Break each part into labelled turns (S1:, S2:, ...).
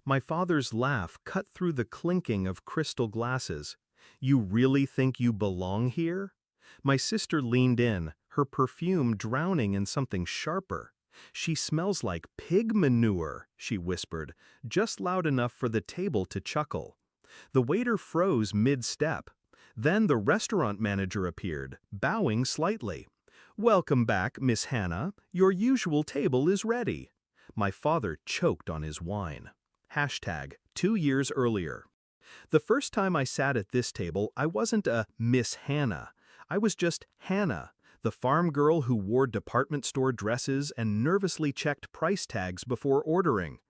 S1: My father's laugh cut through the clinking of crystal glasses. "You really think you belong here?" My sister leaned in, her perfume drowning in something sharper. "She smells like pig manure," she whispered, just loud enough for the table to chuckle. The waiter froze mid-step. Then the restaurant manager appeared, bowing slightly. "Welcome back, Miss Hannah. Your usual table is ready." My father choked on his wine. Hashtag 2 years earlier. The first time I sat at this table, I wasn't a Miss Hannah. I was just Hannah, the farm girl who wore department store dresses and nervously checked price tags before ordering.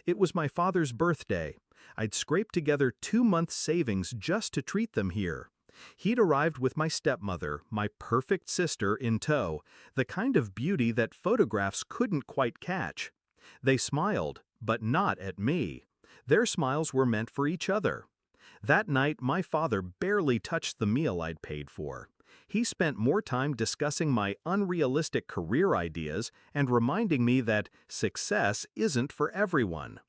S1: It was my father's birthday. I'd scraped together 2 months' savings just to treat them here. He'd arrived with my stepmother, my perfect sister, in tow, the kind of beauty that photographs couldn't quite catch. They smiled, but not at me. Their smiles were meant for each other. That night, my father barely touched the meal I'd paid for. He spent more time discussing my unrealistic career ideas and reminding me that success isn't for everyone.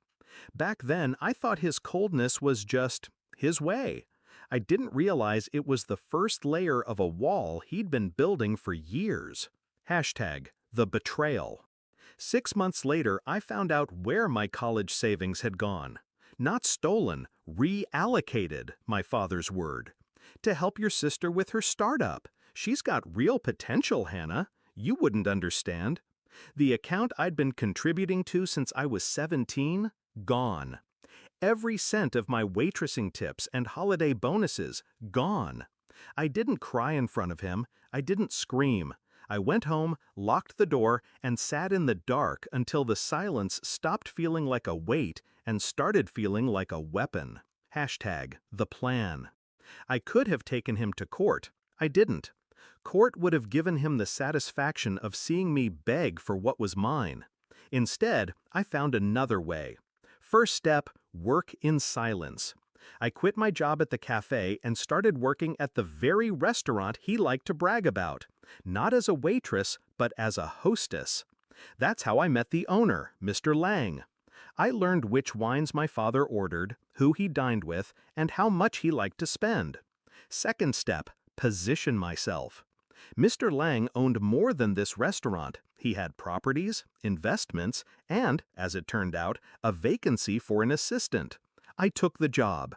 S1: Back then, I thought his coldness was just his way. I didn't realize it was the first layer of a wall he'd been building for years. Hashtag the betrayal. 6 months later, I found out where my college savings had gone. Not stolen, reallocated, my father's word. To help your sister with her startup. She's got real potential, Hannah. You wouldn't understand. The account I'd been contributing to since I was 17, gone. Every cent of my waitressing tips and holiday bonuses, gone. I didn't cry in front of him. I didn't scream. I went home, locked the door, and sat in the dark until the silence stopped feeling like a weight and started feeling like a weapon. Hashtag the plan. I could have taken him to court. I didn't. Court would have given him the satisfaction of seeing me beg for what was mine. Instead, I found another way. First step, work in silence. I quit my job at the cafe and started working at the very restaurant he liked to brag about. Not as a waitress, but as a hostess. That's how I met the owner, Mr. Lang. I learned which wines my father ordered, who he dined with, and how much he liked to spend. Second step, position myself. Mr. Lang owned more than this restaurant. He had properties, investments, and, as it turned out, a vacancy for an assistant. I took the job.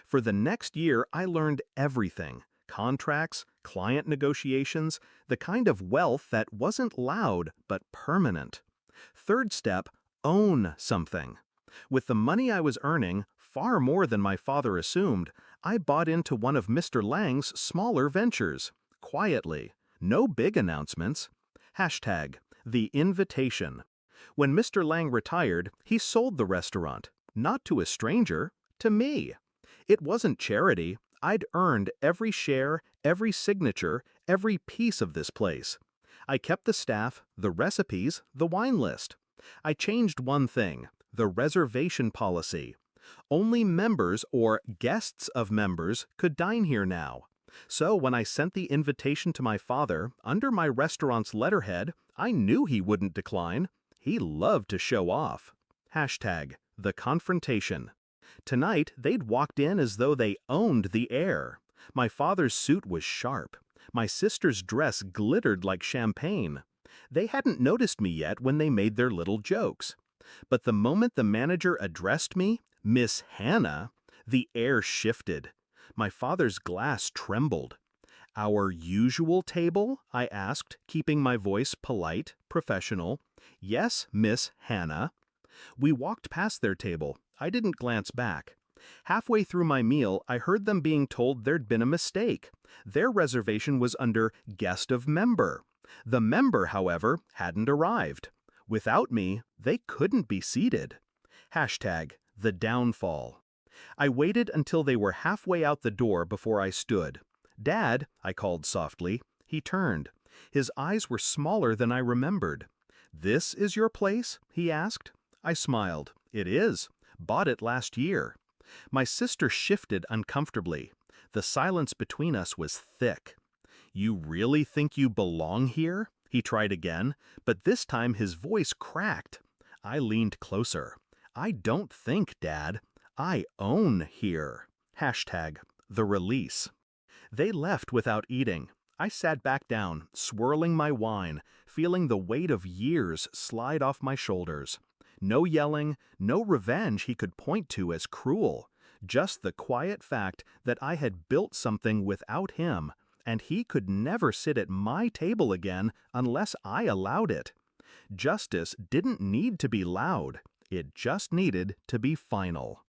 S1: For the next year, I learned everything. Contracts, client negotiations, the kind of wealth that wasn't loud but permanent. Third step, own something. With the money I was earning, far more than my father assumed, I bought into one of Mr. Lang's smaller ventures. Quietly. No big announcements. Hashtag the invitation. When Mr. Lang retired, he sold the restaurant. Not to a stranger, to me. It wasn't charity. I'd earned every share, every signature, every piece of this place. I kept the staff, the recipes, the wine list. I changed one thing, the reservation policy. Only members or guests of members could dine here now. So when I sent the invitation to my father, under my restaurant's letterhead, I knew he wouldn't decline. He loved to show off. Hashtag the confrontation. Tonight, they'd walked in as though they owned the air. My father's suit was sharp. My sister's dress glittered like champagne. They hadn't noticed me yet when they made their little jokes. But the moment the manager addressed me, Miss Hannah, the air shifted. My father's glass trembled. "Our usual table?" I asked, keeping my voice polite, professional. "Yes, Miss Hannah." We walked past their table. I didn't glance back. Halfway through my meal, I heard them being told there'd been a mistake. Their reservation was under guest of member. The member, however, hadn't arrived. Without me, they couldn't be seated. Hashtag the downfall. I waited until they were halfway out the door before I stood. "Dad," I called softly. He turned. His eyes were smaller than I remembered. "This is your place?" he asked. I smiled. "It is. Bought it last year." My sister shifted uncomfortably. The silence between us was thick. "You really think you belong here?" He tried again, but this time his voice cracked. I leaned closer. I don't think, Dad. I own here. #the release. They left without eating. I sat back down, swirling my wine, feeling the weight of years slide off my shoulders. No yelling, no revenge he could point to as cruel. Just the quiet fact that I had built something without him, and he could never sit at my table again unless I allowed it. Justice didn't need to be loud. It just needed to be final.